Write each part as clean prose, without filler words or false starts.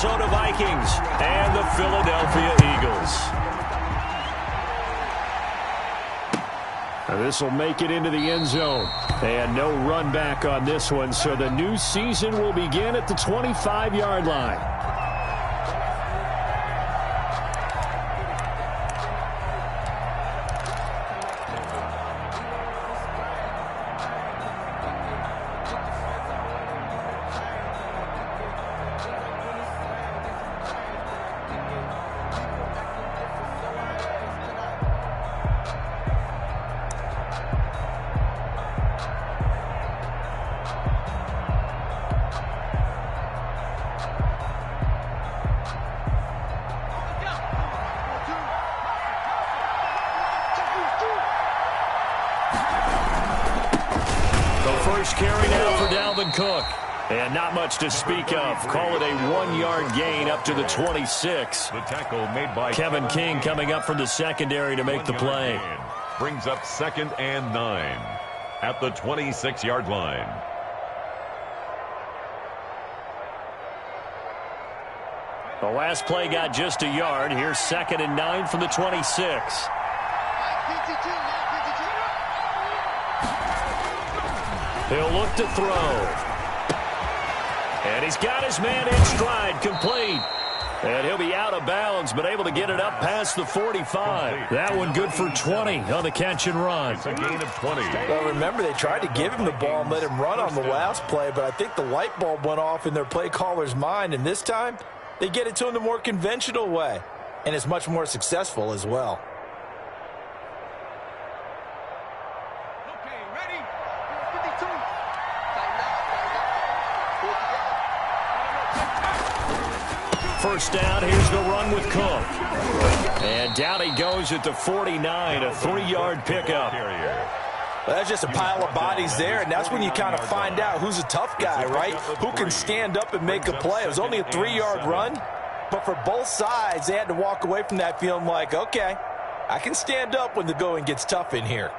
Minnesota Vikings and the Philadelphia Eagles. This will make it into the end zone. And no run back on this one, so the new season will begin at the 25-yard line. First carry now for Dalvin Cook. And not much to speak of. Call it a 1-yard gain up to the 26. The tackle made by Kevin King coming up from the secondary to make the play. Brings up 2nd and 9 at the 26-yard line. The last play got just a yard. Here's 2nd and 9 from the 26. He'll look to throw. And he's got his man in stride, complete. And he'll be out of bounds, but able to get it up past the 45. That one good for 20 on the catch and run. It's a gain of 20. Well, remember, they tried to give him the ball and let him run on the last play, but I think the light bulb went off in their play caller's mind, and this time they get it to him the more conventional way, and it's much more successful as well. First down, here's the run with Cook. And down he goes at the 49, a 3-yard pickup. Well, that's just a pile of bodies there, and that's when you kind of find out who's a tough guy, right? Who can stand up and make a play. It was only a 3-yard run, but for both sides, they had to walk away from that feeling like, okay, I can stand up when the going gets tough in here.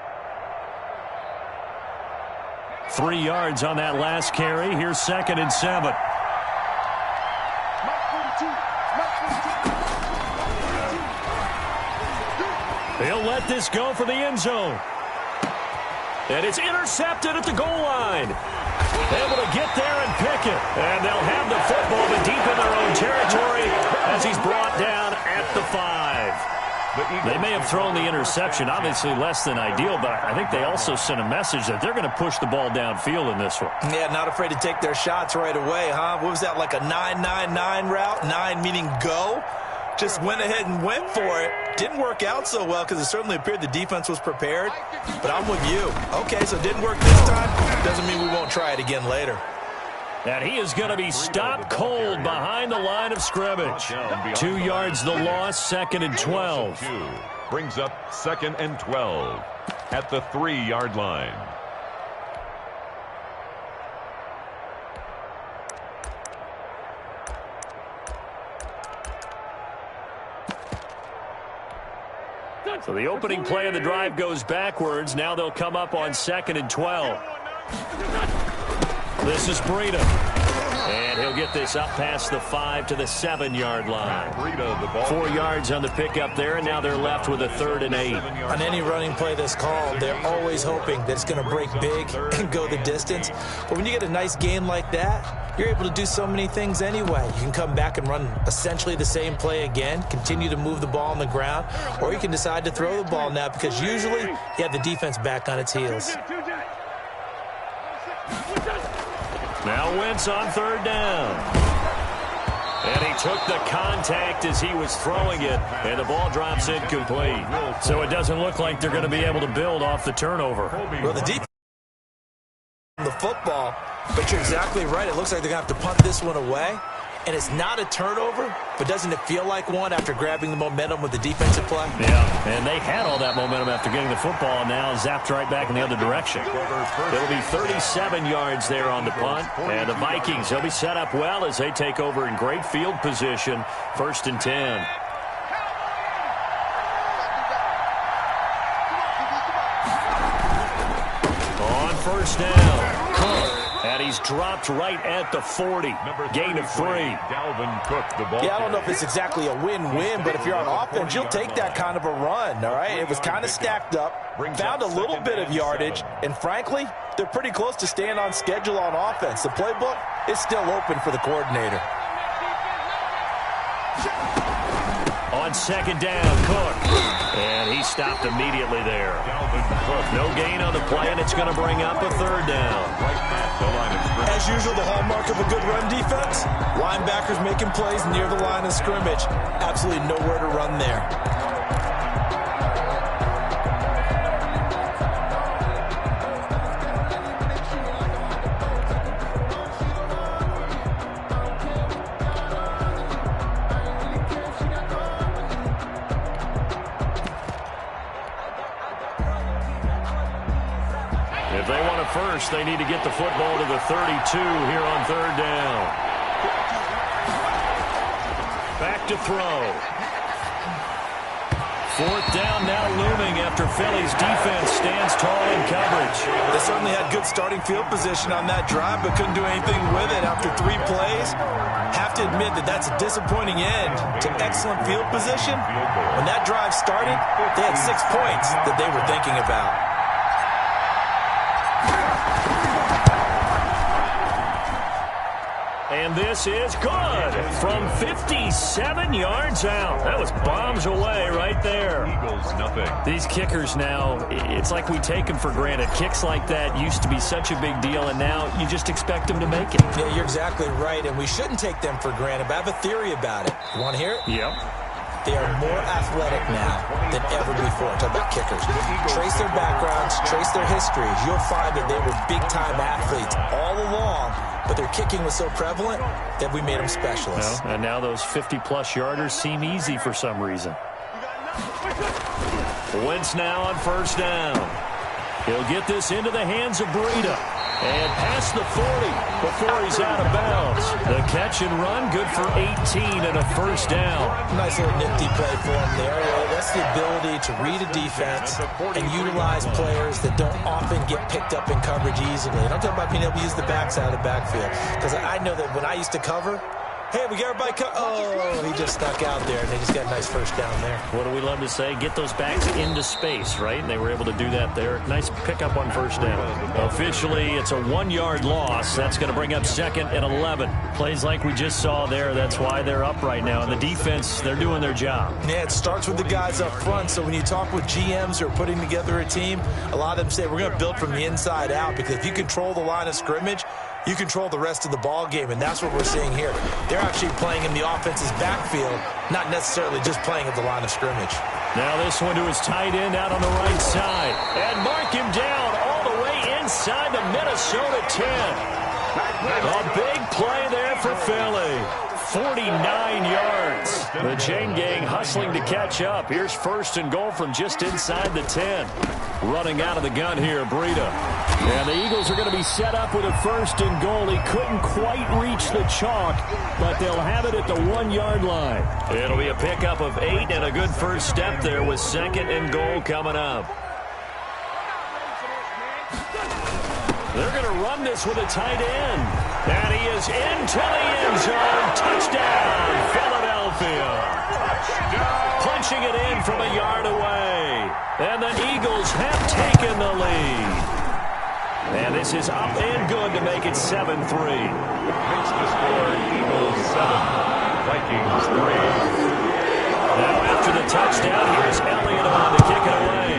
3 yards on that last carry. Here's 2nd and 7. He'll let this go for the end zone. And it's intercepted at the goal line. Able to get there and pick it. And they'll have the football, but deep in their own territory as he's brought down at the 5. They may have thrown the interception, obviously less than ideal, but I think they also sent a message that they're going to push the ball downfield in this one. Yeah, not afraid to take their shots right away, huh? What was that, like a 9-9-9 route? 9 meaning go? Just went ahead and went for it. Didn't work out so well because it certainly appeared the defense was prepared. But I'm with you. Okay, so it didn't work this time. Doesn't mean we won't try it again later. And he is going to be stopped cold behind the line of scrimmage. 2 yards the loss, 2nd and 12. Brings up 2nd and 12 at the 3-yard line. So the opening play of the drive goes backwards. Now they'll come up on 2nd and 12. This is Breida. And he'll get this up past the 5 to the 7-yard line. 4 yards on the pickup there, and now they're left with a 3rd and 8. On any running play that's called, they're always hoping that it's going to break big and go the distance. But when you get a nice gain like that, you're able to do so many things anyway. You can come back and run essentially the same play again, continue to move the ball on the ground, or you can decide to throw the ball now because usually you have the defense back on its heels. Now Wentz on 3rd down. And he took the contact as he was throwing it, and the ball drops incomplete. So it doesn't look like they're going to be able to build off the turnover. Well, the defense the football, but you're exactly right. It looks like they're going to have to punt this one away. And it's not a turnover, but doesn't it feel like one after grabbing the momentum with the defensive play? Yeah, and they had all that momentum after getting the football, and now zapped right back in the other direction. It'll be 37 yards there on the punt, and the Vikings, they'll be set up well as they take over in great field position, 1st and 10. On 1st down, Cook. And And he's dropped right at the 40. Gain of 3. Dalvin Cook, the ball. Yeah, I don't know if it's exactly a win-win, but if you're on offense, you'll take that kind of a run, all right? It was kind of stacked up, found a little bit of yardage, and frankly, they're pretty close to staying on schedule on offense. The playbook is still open for the coordinator. On second down, Cook. And he stopped immediately there. No gain on the play, and it's going to bring up a third down. As usual, the hallmark of a good run defense, linebackers making plays near the line of scrimmage. Absolutely nowhere to run there. If they want a first, they need to get the football to the 32 here on third down. Back to throw. Fourth down now looming after Philly's defense stands tall in coverage. They certainly had good starting field position on that drive, but couldn't do anything with it after 3 plays. Have to admit that that's a disappointing end to excellent field position. When that drive started, they had 6 points that they were thinking about. And this is good from 57 yards out. That was bombs away right there. Eagles, nothing. These kickers now, it's like we take them for granted. Kicks like that used to be such a big deal, and now you just expect them to make it. Yeah, you're exactly right, and we shouldn't take them for granted, but I have a theory about it. You want to hear it? Yep. They are more athletic now than ever before. Talk about kickers. Trace their backgrounds, trace their histories. You'll find that they were big-time athletes all along, but their kicking was so prevalent that we made them specialists. Well, and now those 50-plus yarders seem easy for some reason. Wentz now on first down. He'll get this into the hands of Breida. And past the 40 before he's out of bounds. The catch and run, good for 18 and a first down. Nice little nifty play for him there. That's the ability to read a defense and utilize players that don't often get picked up in coverage easily. And I'm talking about being able to use the backside of the backfield. Because I know that when I used to cover, hey, we got everybody oh, he just stuck out there, and they just got a nice first down there. What do we love to say? Get those backs into space, right? And they were able to do that there. Nice pickup on first down. Officially, it's a 1-yard loss. That's going to bring up second and 11. Plays like we just saw there. That's why they're up right now. And the defense, they're doing their job. Yeah, it starts with the guys up front. So when you talk with GMs who are putting together a team, a lot of them say we're going to build from the inside out, because if you control the line of scrimmage, you control the rest of the ball game, and that's what we're seeing here. They're actually playing in the offense's backfield, not necessarily just playing at the line of scrimmage. Now this one to his tight end out on the right side. And mark him down all the way inside the Minnesota 10. A big play there for Philly. 49 yards. The chain gang hustling to catch up. Here's first and goal from just inside the 10. Running out of the gun here, Breida. And the Eagles are going to be set up with a first and goal. He couldn't quite reach the chalk, but they'll have it at the 1-yard line. It'll be a pickup of 8 and a good first step there with second and goal coming up. They're going to run this with a tight end. And he is into the end zone. Touchdown, Philadelphia. Punching it in from a yard away. And the Eagles have taken the lead. And this is up and good to make it 7-3. Makes the score Eagles 7, Vikings 3. Now after the touchdown, here's Elliott on to kick it away.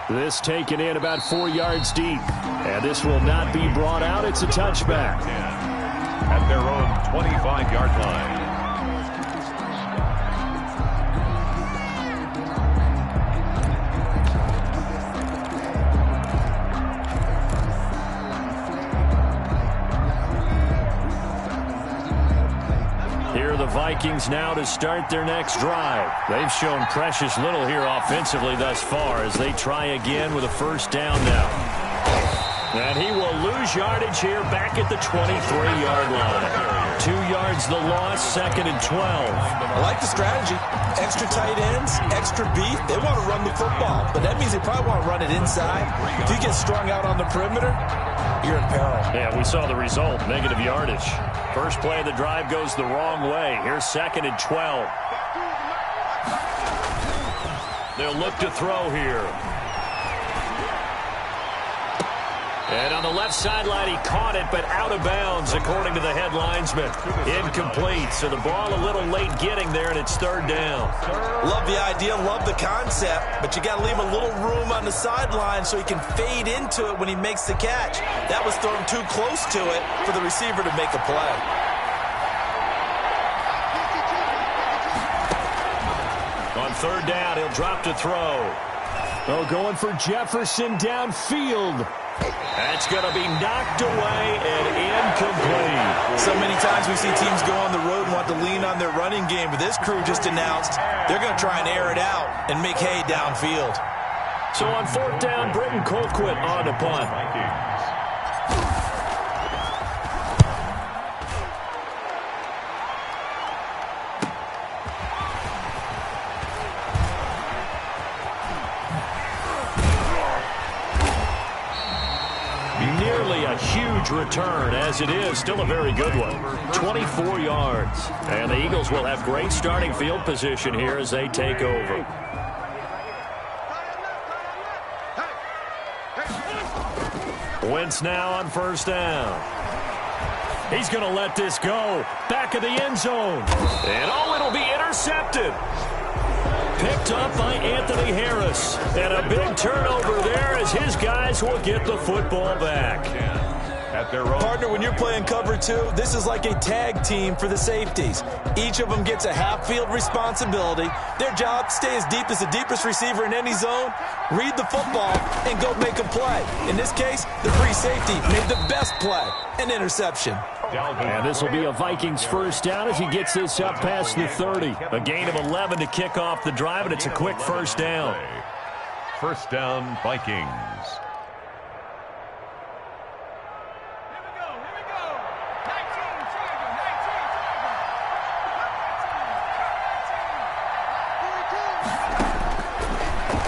This taken in about 4 yards deep. And this will not be brought out. It's a touchback. At their own 25-yard line. Here are the Vikings now to start their next drive. They've shown precious little here offensively thus far as they try again with a first down now. And he will lose yardage here back at the 23-yard line. 2 yards the loss, 2nd and 12. I like the strategy. Extra tight ends, extra beef. They want to run the football, but that means they probably want to run it inside. If you get strung out on the perimeter, you're in peril. Yeah, we saw the result, negative yardage. First play of the drive goes the wrong way. Here's 2nd and 12. They'll look to throw here. And on the left sideline, he caught it, but out of bounds, according to the head linesman. Incomplete, so the ball a little late getting there, and it's 3rd down. Love the idea, love the concept, but you got to leave a little room on the sideline so he can fade into it when he makes the catch. That was thrown too close to it for the receiver to make a play. On 3rd down, he'll drop to throw. Oh, going for Jefferson downfield. That's going to be knocked away and incomplete. So many times we see teams go on the road and want to lean on their running game, but this crew just announced they're going to try and air it out and make hay downfield. So on 4th down, Britton Colquitt on the punt. Nearly a huge return, as it is still a very good one. 24 yards. And the Eagles will have great starting field position here as they take over. Wentz now on 1st down. He's going to let this go. Back of the end zone. And oh, it'll be intercepted. Picked up by Anthony Harris. And a big turnover there as his guys will get the football back. At their own. Partner, when you're playing cover 2, this is like a tag team for the safeties. Each of them gets a half-field responsibility. Their job, stay as deep as the deepest receiver in any zone, read the football, and go make a play. In this case, the free safety made the best play, an interception. And this will be a Vikings 1st down as he gets this up past the 30. A gain of 11 to kick off the drive, and it's a quick 1st down. 1st down, Vikings.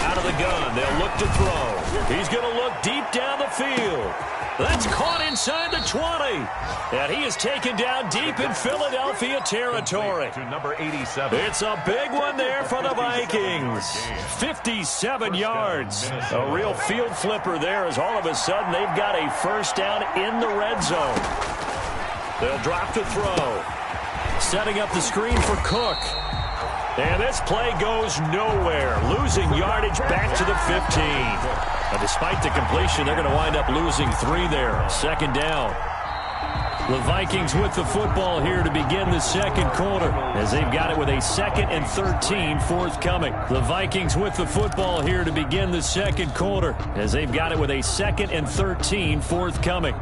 Out of the gun, they'll look to throw. He's going to look deep down the field. That's caught inside the 20. And he is taken down deep in Philadelphia territory. To number 87. It's a big one there for the Vikings. 57 yards. A real field flipper there as all of a sudden they've got a 1st down in the red zone. They'll drop to throw. Setting up the screen for Cook. And this play goes nowhere. Losing yardage back to the 15. But despite the completion, they're going to wind up losing 3 there. 2nd down. The Vikings with the football here to begin the 2nd quarter as they've got it with a 2nd and 13 forthcoming. The Vikings with the football here to begin the 2nd quarter as they've got it with a 2nd and 13 forthcoming.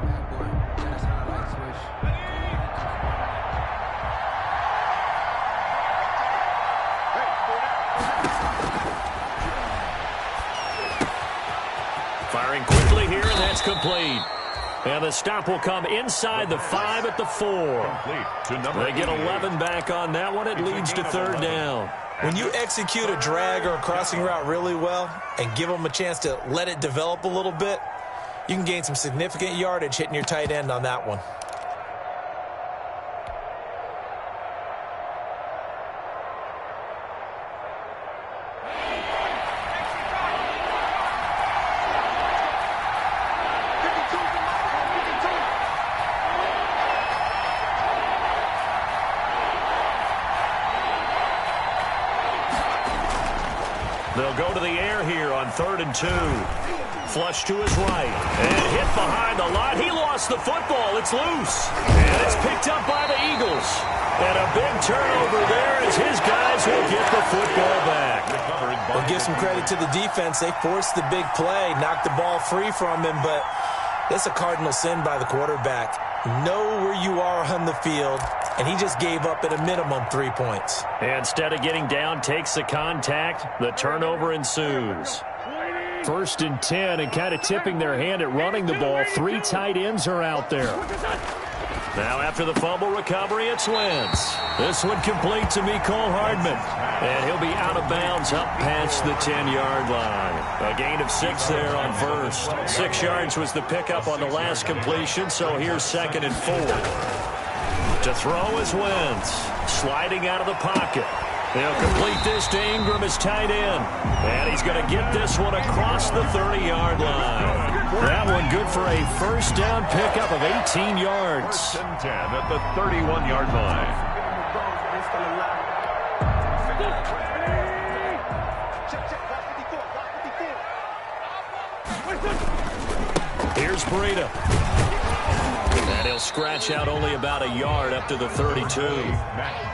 Firing quickly here, and that's complete. And the stop will come inside the 5 at the 4. They get 11 back on that one. It leads to 3rd down. When you execute a drag or a crossing route really well and give them a chance to let it develop a little bit, you can gain some significant yardage hitting your tight end on that one. They'll go to the air here on 3rd and 2. Flush to his right. And hit behind the line. He lost the football. It's loose. And it's picked up by the Eagles. And a big turnover there as his guys will get the football back. We'll give some credit to the defense. They forced the big play, knocked the ball free from him, but that's a cardinal sin by the quarterback. Know where you are on the field, and he just gave up at a minimum 3 points. Instead of getting down, takes the contact. The turnover ensues. 1st and 10, and kind of tipping their hand at running the ball. 3 tight ends are out there. Now after the fumble recovery, it's Wentz. This one complete to Mecole Hardman. And he'll be out of bounds up past the 10-yard line. A gain of 6 there on first. 6 yards was the pickup on the last completion, so here's 2nd and 4. To throw is Wentz. Sliding out of the pocket. They'll complete this to Ingram as tight end. And he's going to get this one across the 30-yard line. That one good for a first down pickup of 18 yards. 1st and 10 at the 31-yard line. Here's Breida. And he'll scratch out only about a yard up to the 32.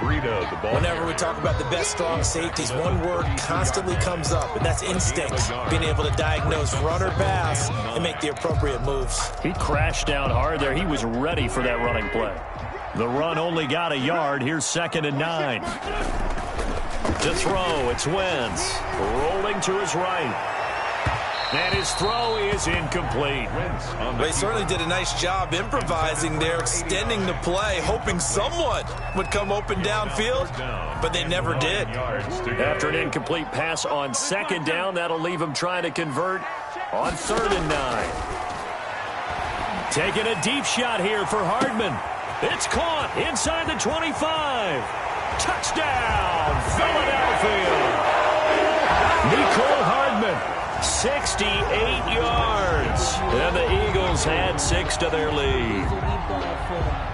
Breida, the ball. Whenever we talk about the best strong safeties, one word constantly comes up, and that's instinct. Being able to diagnose run or pass and make the appropriate moves. He crashed down hard there. He was ready for that running play. The run only got a yard. Here's 2nd and 9. To throw, it's Wentz. Rolling to his right. And his throw is incomplete. They certainly did a nice job improvising there, extending the play, hoping someone would come open downfield, but they never did. After an incomplete pass on 2nd down, that'll leave him trying to convert on 3rd and 9. Taking a deep shot here for Hardman. It's caught inside the 25. Touchdown, Philadelphia. Mecole Hardman. 68 yards. And the Eagles add 6 to their lead.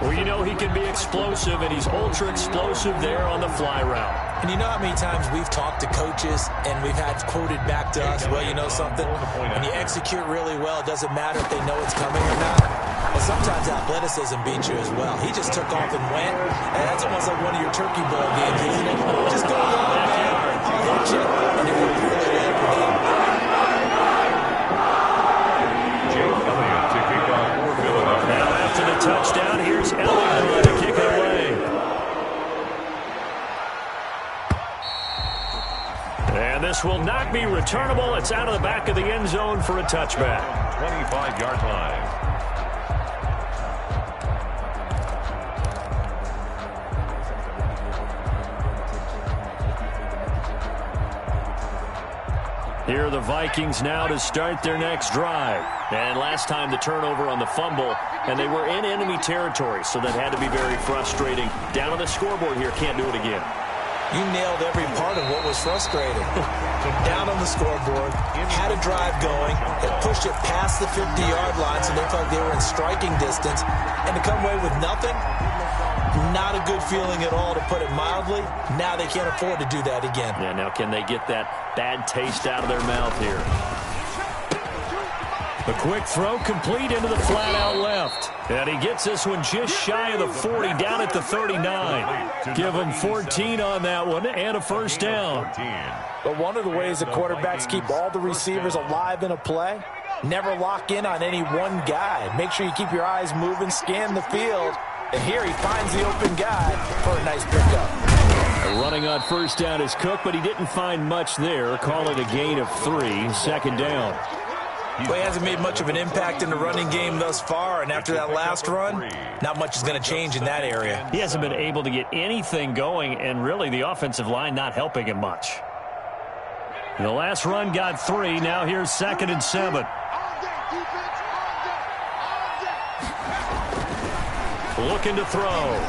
Well, you know he can be explosive, and he's ultra-explosive there on the fly route. And you know how many times we've talked to coaches and we've had quoted back to us, well, you know something? When you execute really well, it doesn't matter if they know it's coming or not. Well, sometimes athleticism beats you as well. He just took off and went, and that's almost like one of your turkey ball games, isn't it? Just go along the backyard. I'll hit you, and it will really end the game. Now after the touchdown, here's Elliott to kick it away. And this will not be returnable. It's out of the back of the end zone for a touchback. 25-yard line. Here are the Vikings now to start their next drive. And last time the turnover on the fumble, and they were in enemy territory, so that had to be very frustrating. Down on the scoreboard here, can't do it again. You nailed every part of what was frustrating. Down on the scoreboard, had a drive going, had pushed it past the 50-yard line, so they felt like they were in striking distance, and to come away with nothing, not a good feeling at all, to put it mildly. Now they can't afford to do that again. Yeah, now can they get that bad taste out of their mouth here? The quick throw complete into the flat out left. And he gets this one just shy of the 40, down at the 39. Give him 14 on that one and a first down. But one of the ways the quarterbacks keep all the receivers alive in a play, never lock in on any one guy. Make sure you keep your eyes moving, scan the field. And here he finds the open guy for a nice pickup. Running on first down is Cook, but he didn't find much there. Call it a gain of 3, 2nd down. Well, he hasn't made much of an impact in the running game thus far, and after that last run, not much is going to change in that area. He hasn't been able to get anything going, and really the offensive line not helping him much. The last run got 3. Now here's 2nd and 7. Looking to throw.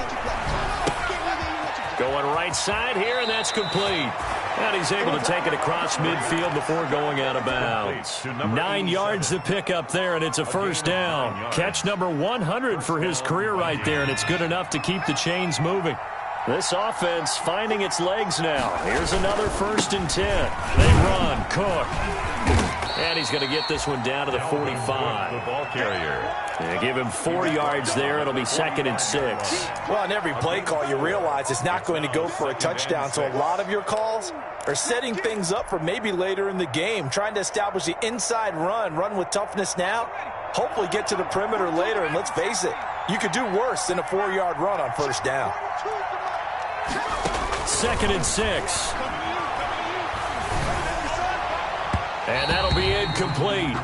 Going right side here, and that's complete. And he's able to take it across midfield before going out of bounds. 9 yards to pick up there, and it's a first down. Catch number 100 for his career right there, and it's good enough to keep the chains moving. This offense finding its legs now. Here's another 1st and 10. They run. Cook. And he's going to get this one down to the 45. The ball carrier. And give him 4 yards there. It'll be 2nd and 6. Well, on every play call, you realize it's not going to go for a touchdown. So a lot of your calls are setting things up for maybe later in the game, trying to establish the inside run with toughness now, hopefully get to the perimeter later. And let's face it, you could do worse than a 4-yard run on first down. 2nd and 6. And that'll be incomplete.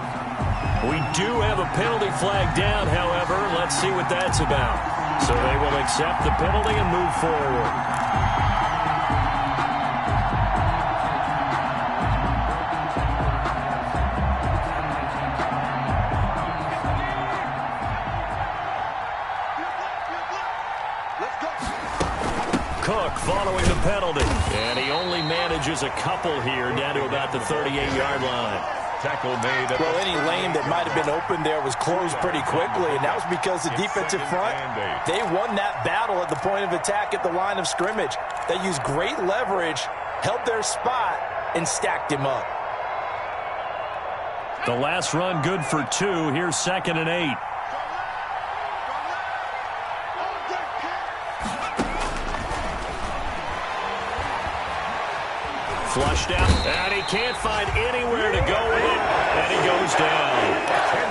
We do have a penalty flag down, however. Let's see what that's about. So they will accept the penalty and move forward. Cook following the penalty. And he only manages a couple here down to about the 38-yard line. Tackle made. Well, any lane that might have been open there was closed pretty quickly, and that was because the defensive front, they won that battle at the point of attack at the line of scrimmage. They used great leverage, held their spot, and stacked him up. The last run good for 2. Here's 2nd and 8. Flushed out, and he can't find anywhere to go in, and he goes down.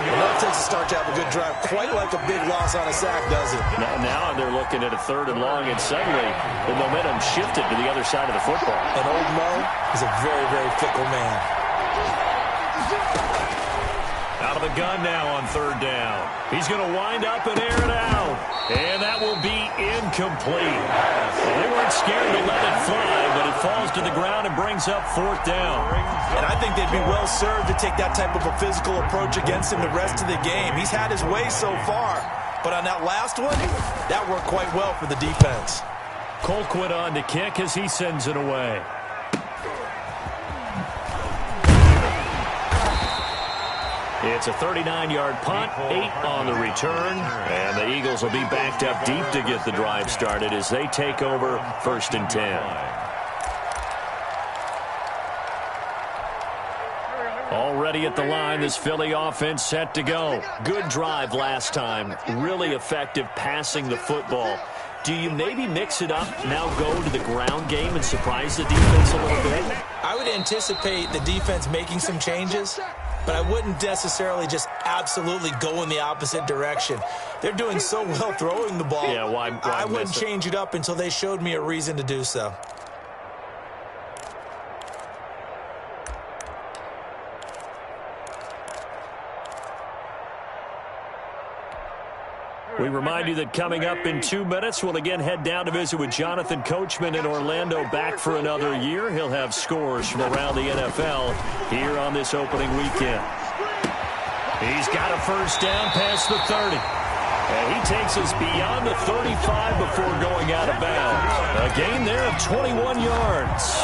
Well, it takes a start to have a good drive, quite like a big loss on a sack, does it? Now they're looking at a 3rd and long, and suddenly the momentum shifted to the other side of the football. And old Mo is a very, very fickle man. Out of the gun now on 3rd down. He's going to wind up and air it out. And that will be incomplete. Well, they weren't scared to let it fly, but it falls to the ground and brings up 4th down. And I think they'd be well served to take that type of a physical approach against him the rest of the game. He's had his way so far, but on that last one, that worked quite well for the defense. Colquitt on to kick as he sends it away. It's a 39-yard punt, 8 on the return, and the Eagles will be backed up deep to get the drive started as they take over 1st and 10. Already at the line, this Philly offense set to go. Good drive last time, really effective passing the football. Do you maybe mix it up, now go to the ground game and surprise the defense a little bit? I would anticipate the defense making some changes, but I wouldn't necessarily just absolutely go in the opposite direction. They're doing so well throwing the ball. Yeah, why I wouldn't change it up until they showed me a reason to do so. We remind you that coming up in 2 minutes, we'll again head down to visit with Jonathan Coachman in Orlando, back for another year. He'll have scores from around the NFL here on this opening weekend. He's got a 1st down past the 30. And he takes us beyond the 35 before going out of bounds. A gain there of 21 yards.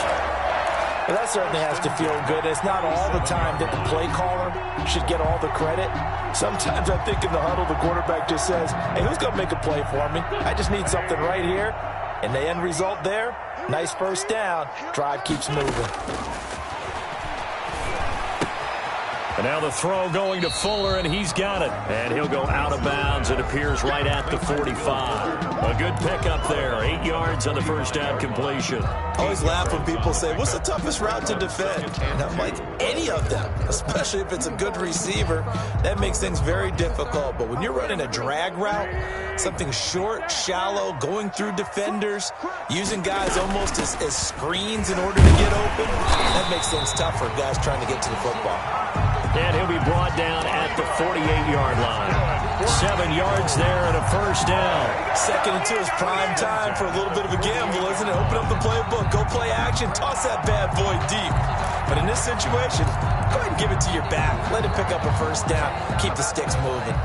Well, that certainly has to feel good. It's not all the time that the play caller should get all the credit. Sometimes I think in the huddle, the quarterback just says, hey, who's going to make a play for me? I just need something right here. And the end result there, nice 1st down. Drive keeps moving. And now the throw going to Fuller, and he's got it. And he'll go out of bounds. It appears right at the 45. A good pickup there. 8 yards on the 1st down completion. I always laugh when people say, what's the toughest route to defend? And I'm like, any of them, especially if it's a good receiver. That makes things very difficult. But when you're running a drag route, something short, shallow, going through defenders, using guys almost as screens in order to get open, that makes things tough for guys trying to get to the football. And he'll be brought down at the 48-yard line. 7 yards there and a 1st down. 2nd and 2 is prime time for a little bit of a gamble, isn't it? Open up the playbook, go play action, toss that bad boy deep. But in this situation, go ahead and give it to your back. Let it pick up a 1st down. Keep the sticks moving.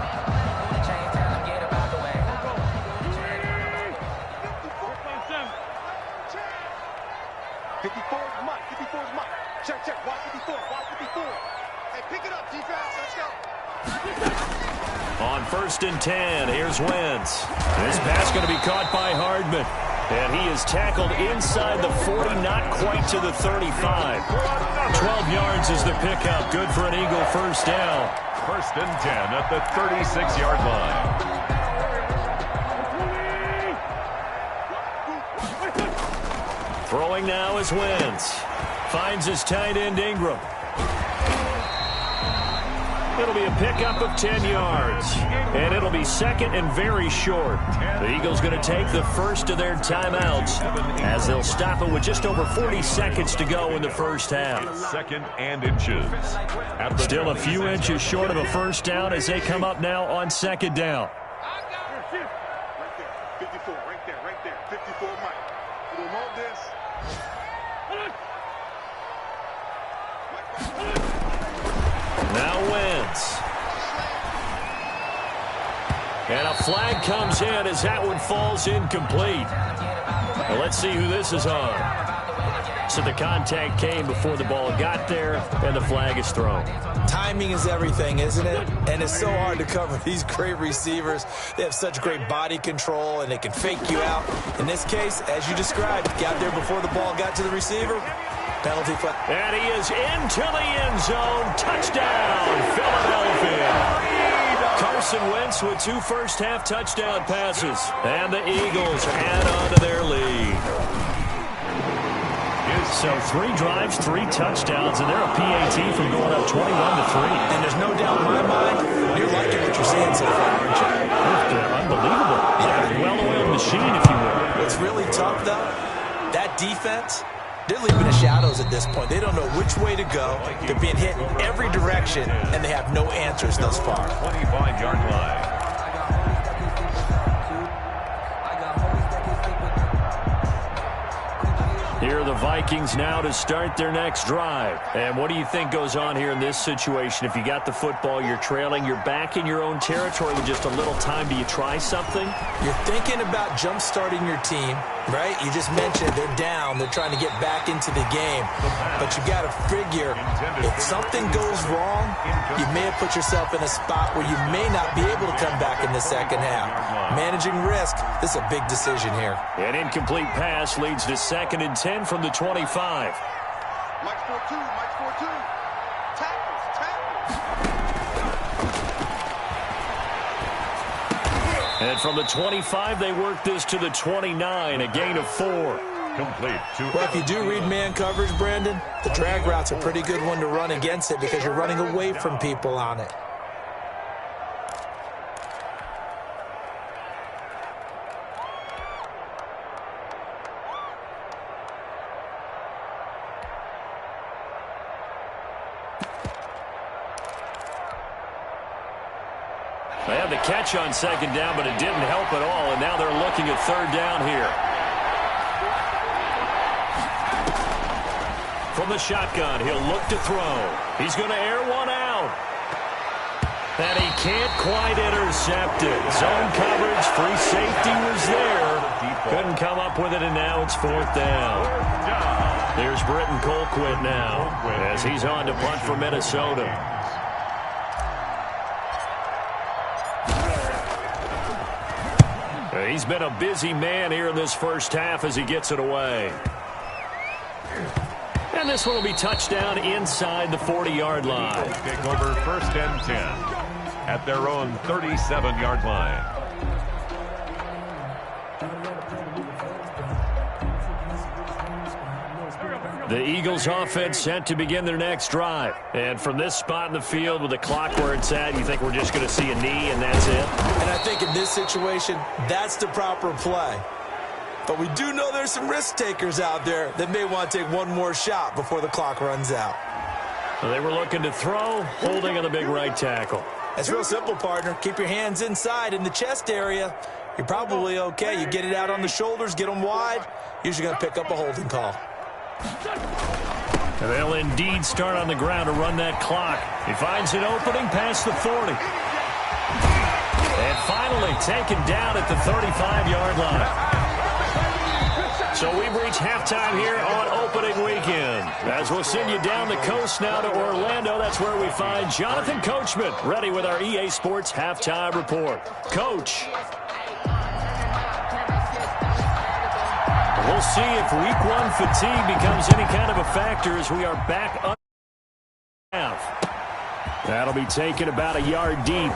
On 1st and 10, here's Wentz. This pass going to be caught by Hardman. And he is tackled inside the 40, not quite to the 35. 12 yards is the pickup. Good for an Eagle 1st down. 1st and 10 at the 36-yard line. Throwing now is Wentz. Finds his tight end Ingram. It'll be a pickup of 10 yards. And it'll be 2nd and very short. The Eagles going to take the first of their timeouts as they'll stop it with just over 40 seconds to go in the 1st half. 2nd and inches. Still a few inches short of a 1st down as they come up now on 2nd down. Right there. 54 Mike. You don't want this. Now Wentz. And a flag comes in as that one falls incomplete. Well, let's see who this is on. So the contact came before the ball got there, and the flag is thrown. Timing is everything, isn't it? And it's so hard to cover these great receivers. They have such great body control, and they can fake you out. In this case, as you described, got there before the ball got to the receiver. Penalty flag. And he is into the end zone. Touchdown, Philadelphia. Carson Wentz with 2 first-half touchdown passes. And the Eagles add on to their lead. So 3 drives, 3 touchdowns, and they're a PAT from going up 21-3. And there's no doubt in my mind, you're liking what you're seeing so far, aren't you? Unbelievable. Yeah. Well-oiled machine, if you will. What's really tough, though, that defense, they're leaving the shadows at this point. They don't know which way to go. They're being hit in every direction, and they have no answers thus far. 25-yard line. Here are the Vikings now to start their next drive. And what do you think goes on here in this situation? If you got the football, you're trailing, you're back in your own territory with just a little time. Do you try something? You're thinking about jump-starting your team, right? You just mentioned they're down. They're trying to get back into the game. But you got to figure, if something goes wrong, you may have put yourself in a spot where you may not be able to come back in the second half. Managing risk, this is a big decision here. An incomplete pass leads to 2nd and 10 from the 25. Mike's 4-2. Mike's 4-2. Tackles. And from the 25, they work this to the 29, a gain of 4. Complete. Well, if you do read man coverage, Brandon, the drag route's a pretty good one to run against it because you're running away from people on it. They had the catch on 2nd down, but it didn't help at all, and now they're looking at 3rd down here. From the shotgun, he'll look to throw. He's going to air one out. And he can't quite intercept it. Zone coverage, free safety was there. Couldn't come up with it, and now it's 4th down. There's Britton Colquitt now as he's on to punt for Minnesota. He's been a busy man here in this first half as he gets it away. And this one will be touchdown inside the 40-yard line. Take over 1st and 10 at their own 37-yard line. The Eagles offense set to begin their next drive. And from this spot in the field with the clock where it's at, you think we're just going to see a knee and that's it? And I think in this situation, that's the proper play. But we do know there's some risk takers out there that may want to take one more shot before the clock runs out. Well, they were looking to throw, holding on the big right tackle. It's real simple, partner. Keep your hands inside in the chest area. You're probably okay. You get it out on the shoulders, get them wide. Usually going to pick up a holding call. And they'll indeed start on the ground to run that clock. He finds an opening past the 40. And finally taken down at the 35-yard line. So we've reached halftime here on opening weekend. As we'll send you down the coast now to Orlando, that's where we find Jonathan Coachman, ready with our EA Sports Halftime Report. Coach. We'll see if week 1 fatigue becomes any kind of a factor as we are back up. That'll be taken about a yard deep.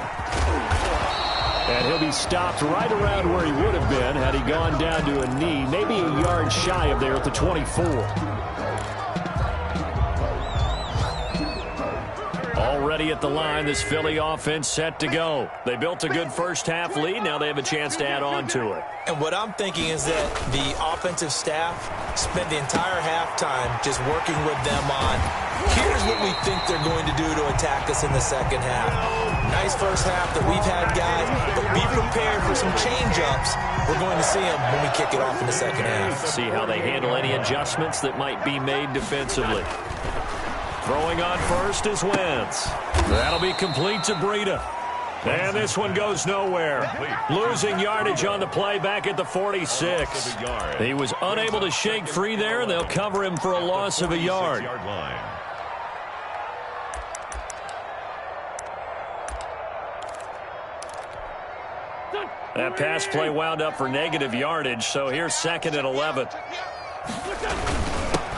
And he'll be stopped right around where he would have been had he gone down to a knee, maybe a yard shy of there at the 24. Already ready at the line. This Philly offense set to go. They built a good first-half lead. Now they have a chance to add on to it. And what I'm thinking is that the offensive staff spent the entire halftime just working with them on, here's what we think they're going to do to attack us in the second half. Nice first half that we've had, guys, but be prepared for some change-ups. We're going to see them when we kick it off in the second half. See how they handle any adjustments that might be made defensively. Throwing on first is Wentz. That'll be complete to Breida. And this one goes nowhere. Losing yardage on the play back at the 46. He was unable to shake free there, and they'll cover him for a loss of a yard. That pass play wound up for negative yardage, so here's 2nd and 11.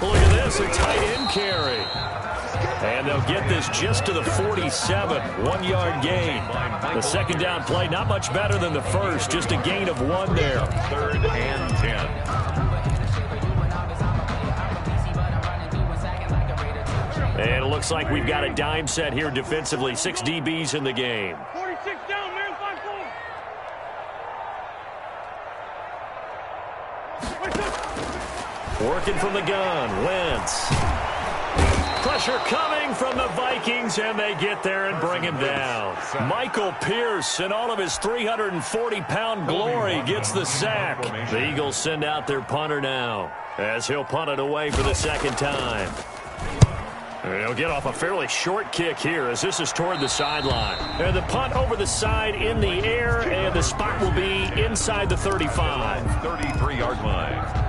Look at this, a tight end carry. And they'll get this just to the 47, 1-yard gain. The second down play, not much better than the first, just a gain of 1 there. 3rd and 10. And it looks like we've got a dime set here defensively. 6 DBs in the game. 46 down, man, 5-4. Working from the gun, Wentz. Pressure coming from the Vikings, and they get there and bring him down. Michael Pierce, in all of his 340-pound glory, gets the sack. The Eagles send out their punter now, as he'll punt it away for the second time. And he'll get off a fairly short kick here, as this is toward the sideline. And the punt over the side in the air, and the spot will be inside the 35. 33-yard line.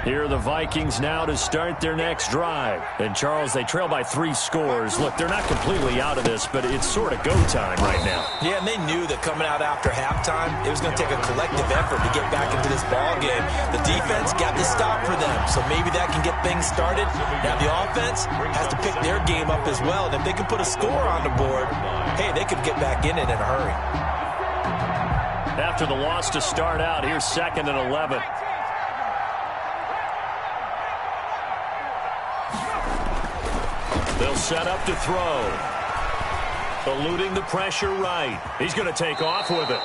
Here are the Vikings now to start their next drive. And, Charles, they trail by 3 scores. Look, they're not completely out of this, but it's sort of go time right now. Yeah, and they knew that coming out after halftime, it was going to take a collective effort to get back into this ball game. The defense got the stop for them, so maybe that can get things started. Now the offense has to pick their game up as well. And if they can put a score on the board, hey, they could get back in it in a hurry. After the loss to start out, here's 2nd and 11. They'll set up to throw. Eluding the pressure right. He's going to take off with it.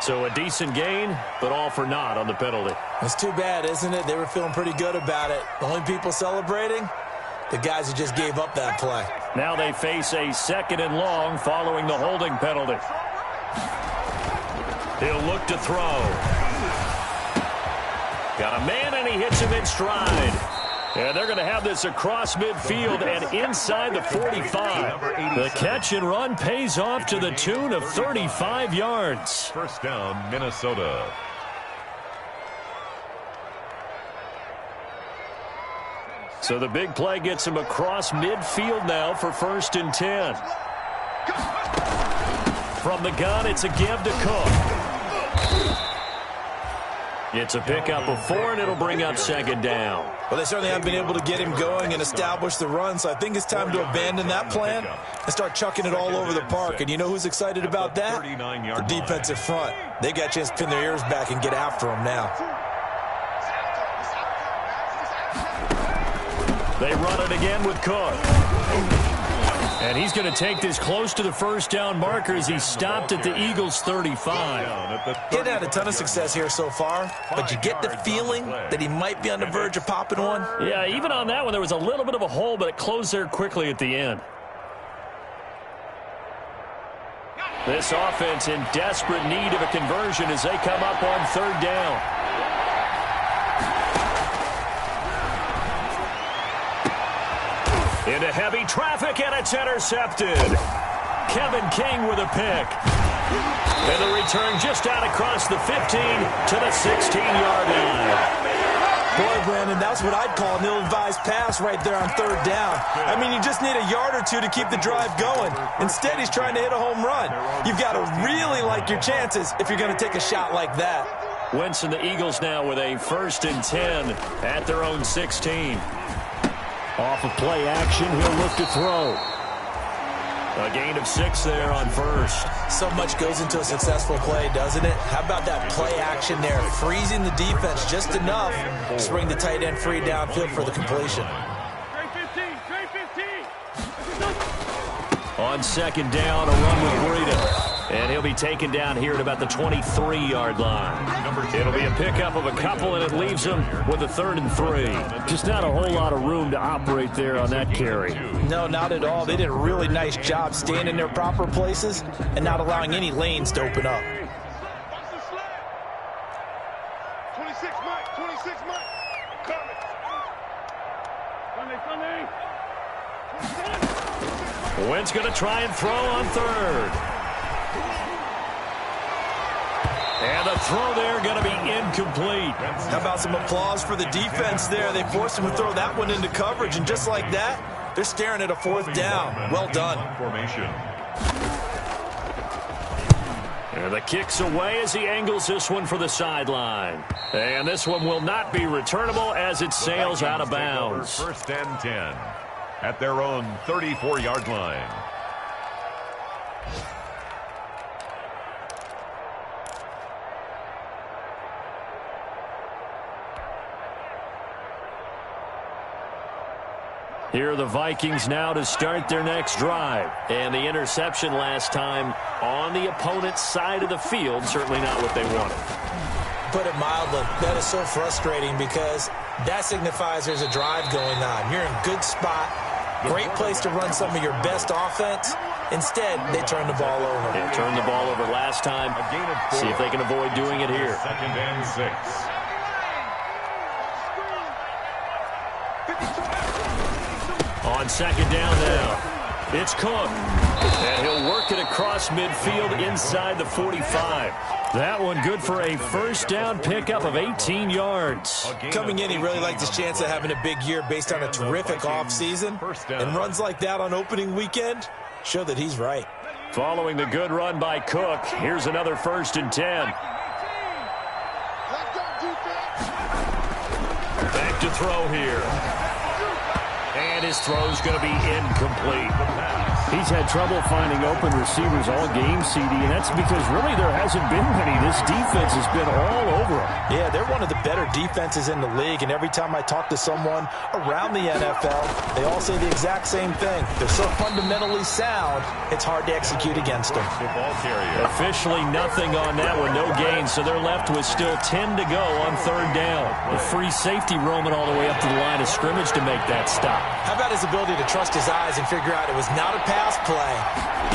So a decent gain, but all for naught on the penalty. It's too bad, isn't it? They were feeling pretty good about it. The only people celebrating, the guys who just gave up that play. Now they face a 2nd and long following the holding penalty. He'll look to throw. Got a man, and he hits him in stride. And they're going to have this across midfield and inside the 45. The catch and run pays off to the tune of 35 yards. First down, Minnesota. So the big play gets him across midfield now for 1st and 10. From the gun, it's a give to Cook. It's a pickup of 4, and it'll bring up 2nd down. Well, they certainly haven't been able to get him going and establish the run, so I think it's time to abandon that plan and start chucking it all over the park. And you know who's excited about that? The defensive front. They got a chance to pin their ears back and get after him now. They run it again with Cook. And he's going to take this close to the first down marker as he stopped at the Eagles' 35. He hadn't had a ton of success here so far, but you get the feeling that he might be on the verge of popping one. Yeah, even on that one, there was a little bit of a hole, but it closed there quickly at the end. This offense in desperate need of a conversion as they come up on 3rd down. Into heavy traffic, and it's intercepted. Kevin King with a pick. And the return just out across the 15 to the 16-yard line. Boy, Brandon, that's what I'd call an ill-advised pass right there on 3rd down. I mean, you just need a yard or two to keep the drive going. Instead, he's trying to hit a home run. You've got to really like your chances if you're going to take a shot like that. Wentz and the Eagles now with a 1st and 10 at their own 16. Off of play action, he'll look to throw. A gain of 6 there on first. So much goes into a successful play, doesn't it? How about that play action there? Freezing the defense just enough to bring the tight end free downfield for the completion. On second down, a run with Breida. And he'll be taken down here at about the 23-yard line. It'll be a pickup of a couple, and it leaves him with a 3rd and 3. Just not a whole lot of room to operate there on that carry. No, not at all. They did a really nice job staying in their proper places and not allowing any lanes to open up. 26 Mike, 26 Mike. Wentz going to try and throw on 3rd. And the throw there going to be incomplete. How about some applause for the defense there? They forced him to throw that one into coverage, and just like that, they're staring at a 4th down. Well done. Formation. And the kick's away as he angles this one for the sideline. And this one will not be returnable as it sails out of bounds. 1st and 10 at their own 34-yard line. Here are the Vikings now to start their next drive. And the interception last time on the opponent's side of the field, certainly not what they wanted. Put it mildly, that is so frustrating because that signifies there's a drive going on. You're in a good spot, great place to run some of your best offense. Instead, they turn the ball over. They turned the ball over last time. See if they can avoid doing it here. 2nd and 6. On second down now, it's Cook. And he'll work it across midfield inside the 45. That one good for a 1st down pickup of 18 yards. Coming in, he really liked his chance of having a big year based on a terrific offseason. And runs like that on opening weekend show that he's right. Following the good run by Cook, here's another 1st and 10. Back to throw here. And his throw's going to be incomplete. He's had trouble finding open receivers all game, CD, and that's because really there hasn't been many. This defense has been all over him. Yeah, they're one of the better defenses in the league, and every time I talk to someone around the NFL, they all say the exact same thing. They're so fundamentally sound, it's hard to execute against them. Officially nothing on that one, no gain, so they're left with still 10 to go on 3rd down. A free safety roaming all the way up to the line of scrimmage to make that stop. How about his ability to trust his eyes and figure out it was not a pass play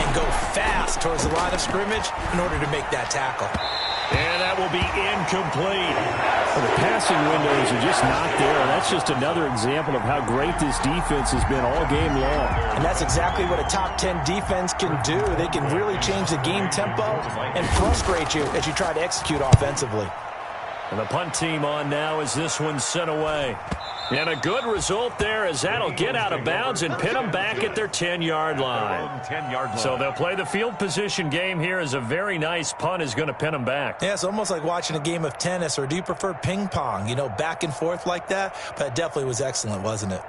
and go fast towards the line of scrimmage in order to make that tackle. And that will be incomplete. Well, the passing windows are just not there. That's just another example of how great this defense has been all game long. And that's exactly what a top 10 defense can do. They can really change the game tempo and frustrate you as you try to execute offensively. And the punt team on now as this one's sent away. And a good result there as that'll get out of bounds and pin them back at their 10-yard line. So they'll play the field position game here as a very nice punt is going to pin them back. Yeah, it's almost like watching a game of tennis, or do you prefer ping pong? You know, back and forth like that? But it definitely was excellent, wasn't it?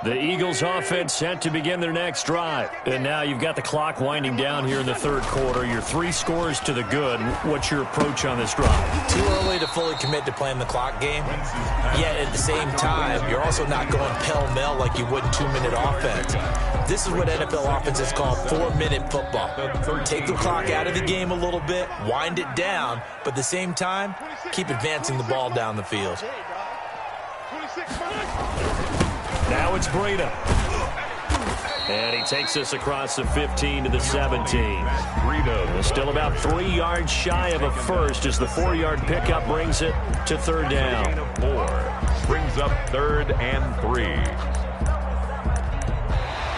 The Eagles offense set to begin their next drive. And now you've got the clock winding down here in the 3rd quarter. Your 3 scores to the good. What's your approach on this drive? Too early to fully commit to playing the clock game. Yet at the same time, you're also not going pell-mell like you would in 2-minute offense. This is what NFL offenses call 4-minute football. Take the clock out of the game a little bit, wind it down, but at the same time, keep advancing the ball down the field. Now it's Breida. And he takes us across the 15 to the 17. Still about 3 yards shy of a first as the 4-yard pickup brings it to 3rd down. 4 brings up 3rd and 3.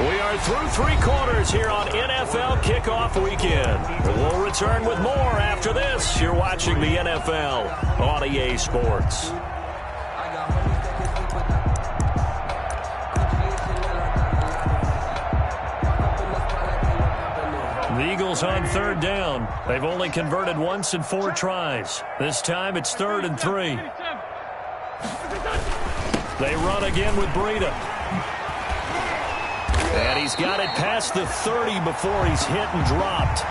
We are through 3 quarters here on NFL Kickoff Weekend. We'll return with more after this. You're watching the NFL on EA Sports. The Eagles on third down. They've only converted once in 4 tries. This time it's 3rd and 3. They run again with Breida. And he's got it past the 30 before he's hit and dropped.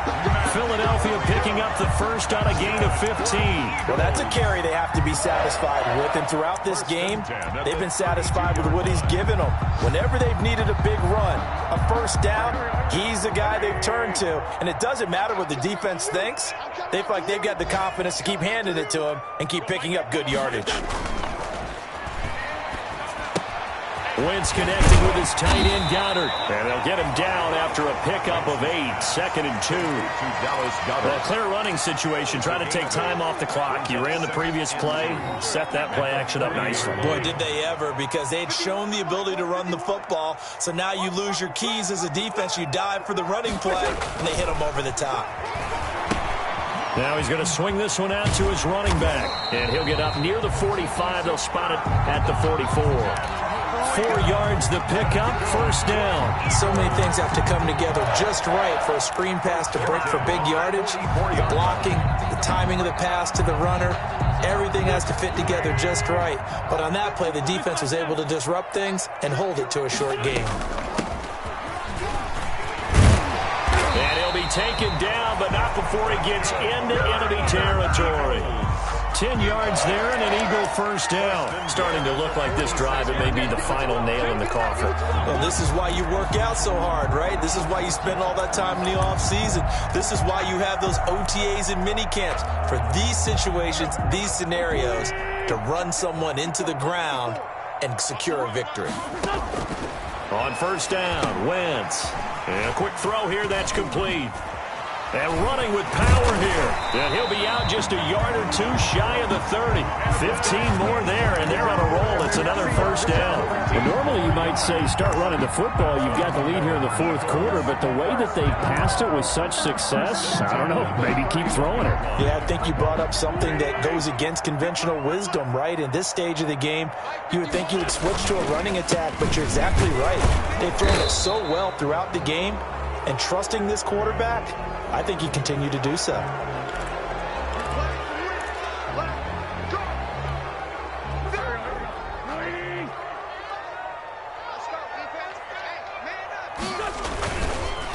Philadelphia picking up the first on a gain of 15. Well, that's a carry they have to be satisfied with. And throughout this game, they've been satisfied with what he's given them. Whenever they've needed a big run, a first down, he's the guy they've turned to. And it doesn't matter what the defense thinks. They feel like they've got the confidence to keep handing it to him and keep picking up good yardage. Wentz connecting with his tight end, Goddard. And they'll get him down after a pickup of 8. 2nd and 2. Well, clear running situation. Try to take time off the clock. You ran the previous play. Set that play action up nicely. Boy, did they ever, because they'd shown the ability to run the football. So now you lose your keys as a defense. You dive for the running play, and they hit them over the top. Now he's going to swing this one out to his running back. And he'll get up near the 45. They'll spot it at the 44. 4 yards the pickup, first down. So many things have to come together just right for a screen pass to break for big yardage. The blocking, the timing of the pass to the runner, everything has to fit together just right. But on that play, the defense was able to disrupt things and hold it to a short game. And he'll be taken down, but not before he gets into enemy territory. 10 yards there and an Eagle first down. Starting to look like this drive, it may be the final nail in the coffin. Well, this is why you work out so hard, right? This is why you spend all that time in the offseason. This is why you have those OTAs and mini camps. For these situations, these scenarios, to run someone into the ground and secure a victory. On first down, Wentz. And a quick throw here, that's complete. And running with power here. And he'll be out just a yard or 2 shy of the 30. 15 more there, and they're on a roll. It's another first down. Well, normally you might say start running the football. You've got the lead here in the 4th quarter, but the way that they've passed it with such success, I don't know, maybe keep throwing it. Yeah, I think you brought up something that goes against conventional wisdom, right? In this stage of the game, you would think you would switch to a running attack, but you're exactly right. They've thrown it so well throughout the game, and trusting this quarterback, I think he continued to do so.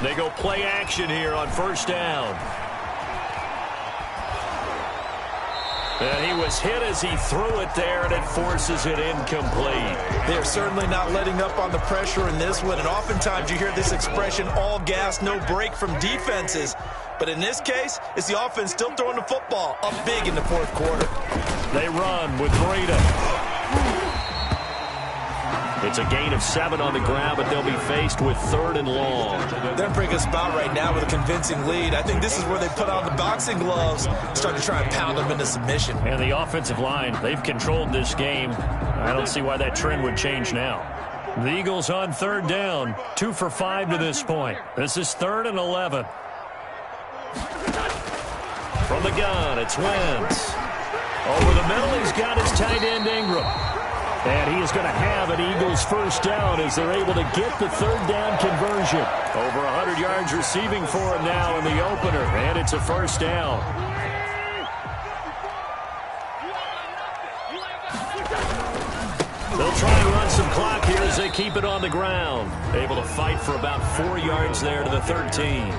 They go play action here on first down. And he was hit as he threw it there, and it forces it incomplete. They're certainly not letting up on the pressure in this one, and oftentimes you hear this expression, all gas, no break from defenses. But in this case, it's the offense still throwing the football up big in the 4th quarter. They run with Breida. It's a gain of 7 on the ground, but they'll be faced with 3rd and long. They're in a pretty good spot right now with a convincing lead. I think this is where they put on the boxing gloves, start to try and pound them into submission. And the offensive line, they've controlled this game. I don't see why that trend would change now. The Eagles on 3rd down, 2 for 5 to this point. This is 3rd and 11. From the gun, it's Wentz. Over the middle, he's got his tight end Ingram. And he is going to have an Eagles first down as they're able to get the 3rd down conversion. Over 100 yards receiving for him now in the opener, and it's a first down. They'll try and run some clock here as they keep it on the ground. Able to fight for about 4 yards there to the 13.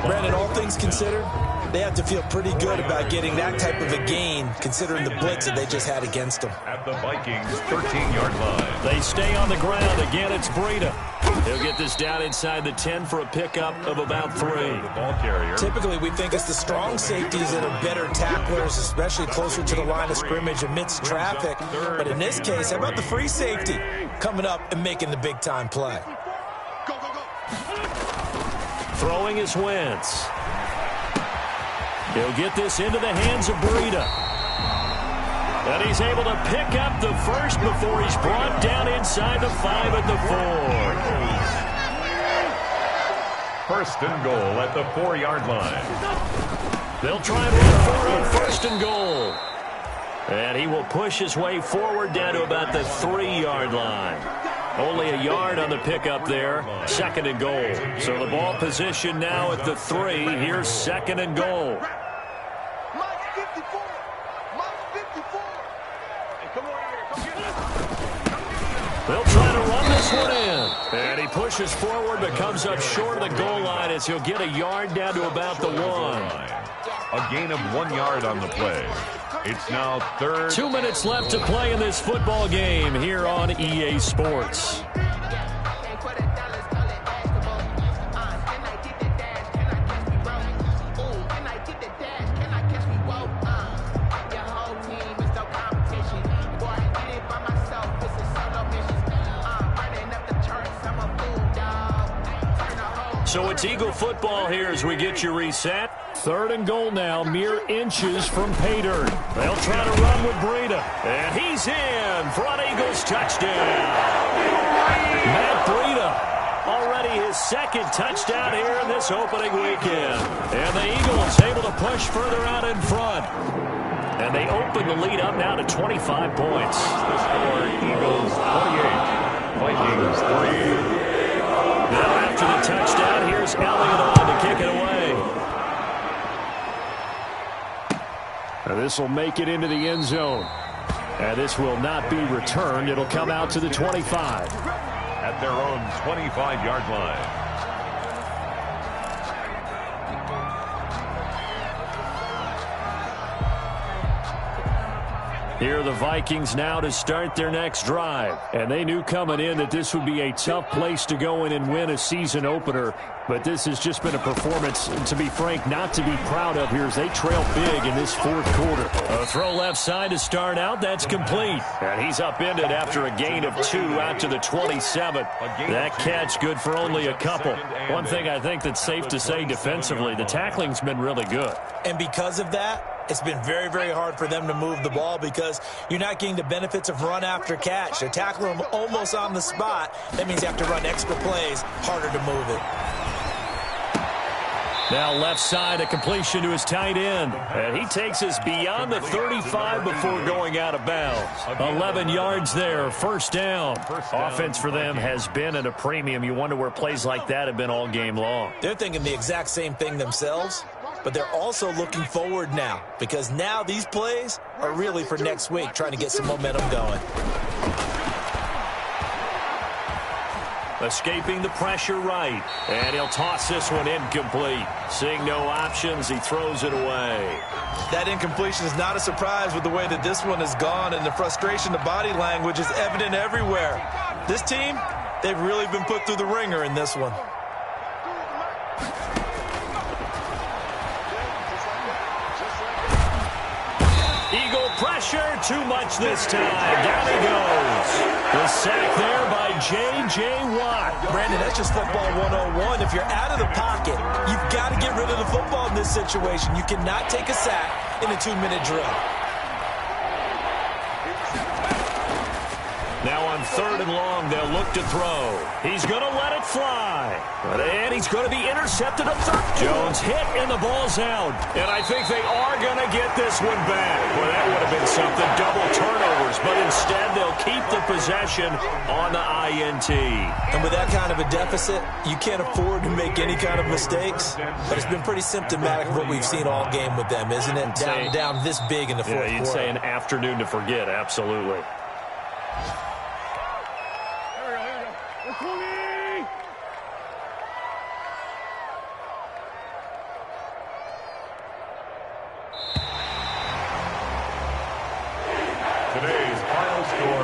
Brandon, all things considered, they have to feel pretty good about getting that type of a gain, considering the blitz that they just had against them. At the Vikings' 13-yard line. They stay on the ground. Again, it's Breida. He'll get this down inside the 10 for a pickup of about 3. The ball carrier. Typically, we think it's the strong safeties that are better tacklers, especially closer to the line of scrimmage amidst traffic. But in this case, how about the free safety coming up and making the big-time play? Throwing is Wentz. He'll get this into the hands of Breida. And he's able to pick up the first before he's brought down inside the 5 at the 4. First and goal at the 4-yard line. They'll try and run forward on first and goal. And he will push his way forward down to about the 3-yard line. Only a yard on the pickup there. 2nd and goal. So the ball position now at the 3. Here's 2nd and goal. Mike 54. Mike 54. Hey, come on here. Come get it. They'll try to run this one in. And he pushes forward but comes up short of the goal line as he'll get a yard down to about the 1. A gain of 1 yard on the play. It's now 3rd. 2 minutes left to play in this football game here on EA Sports. So it's Eagle football here as we get you reset. 3rd and goal now, mere inches from pay dirt. They'll try to run with Breida. And he's in for an Eagles touchdown. Matt Breida, already his 2nd touchdown here in this opening weekend. And the Eagles able to push further out in front. And they open the lead up now to 25 points. The score, Eagles 28, Vikings 3. Now after the touchdown, here's Elliott on to kick it away. Now this will make it into the end zone. And this will not be returned. It'll come out to the 25. At their own 25-yard line. Here are the Vikings now to start their next drive. And they knew coming in that this would be a tough place to go in and win a season opener. But this has just been a performance, to be frank, not to be proud of here as they trail big in this 4th quarter. A throw left side to start out. That's complete. And he's upended after a gain of 2 out to the 27. That catch good for only a couple. One thing I think that's safe to say defensively, the tackling's been really good. And because of that, it's been very, very hard for them to move the ball because you're not getting the benefits of run after catch. They're tackling them almost on the spot. That means you have to run extra plays, harder to move it. Now left side, a completion to his tight end. And he takes us beyond the 35 before going out of bounds. 11 yards there, 1st down. Offense for them has been at a premium. You wonder where plays like that have been all game long. They're thinking the exact same thing themselves, but they're also looking forward now because now these plays are really for next week, trying to get some momentum going. Escaping the pressure right. And he'll toss this one incomplete. Seeing no options, he throws it away. That incompletion is not a surprise with the way that this one has gone, and the frustration, the body language is evident everywhere. This team, they've really been put through the ringer in this one. Eagle pressure, too much this time. Down he goes. The sack there by J.J. Watt. Brandon, that's just football 101. If you're out of the pocket, you've got to get rid of the football in this situation. You cannot take a sack in a 2-minute drill. Now on 3rd and long, they'll look to throw. He's going to let it fly. And he's going to be intercepted at 3rd. Jones hit and the ball's out. And I think they are going to get this one back. Well, that would have been something. Double turnovers. But instead, they'll keep the possession on the INT. And with that kind of a deficit, you can't afford to make any kind of mistakes. But it's been pretty symptomatic of what we've seen all game with them, isn't it? Down this big in the 4th quarter. You'd say an afternoon to forget. Absolutely.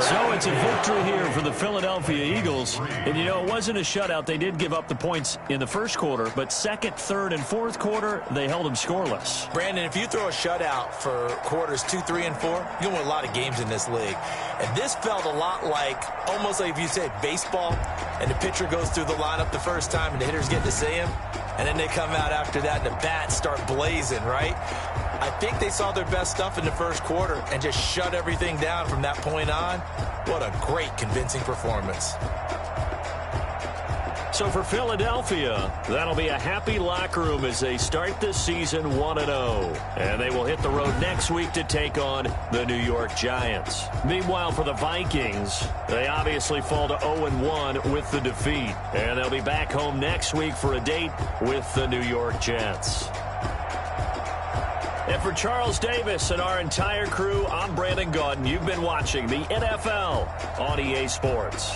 So it's a victory here for the Philadelphia Eagles. And, you know, it wasn't a shutout. They did give up the points in the 1st quarter, but 2nd, 3rd, and 4th quarter, they held them scoreless. Brandon, if you throw a shutout for quarters 2, 3, and 4, you win a lot of games in this league. And this felt a lot like, almost like if you said baseball, and the pitcher goes through the lineup the first time, and the hitters get to see him, and then they come out after that, and the bats start blazing, right? I think they saw their best stuff in the 1st quarter and just shut everything down from that point on. What a great, convincing performance. So for Philadelphia, that'll be a happy locker room as they start this season 1-0. And they will hit the road next week to take on the New York Giants. Meanwhile, for the Vikings, they obviously fall to 0-1 with the defeat. And they'll be back home next week for a date with the New York Jets. And for Charles Davis and our entire crew, I'm Brandon Gaudin. You've been watching the NFL on EA Sports.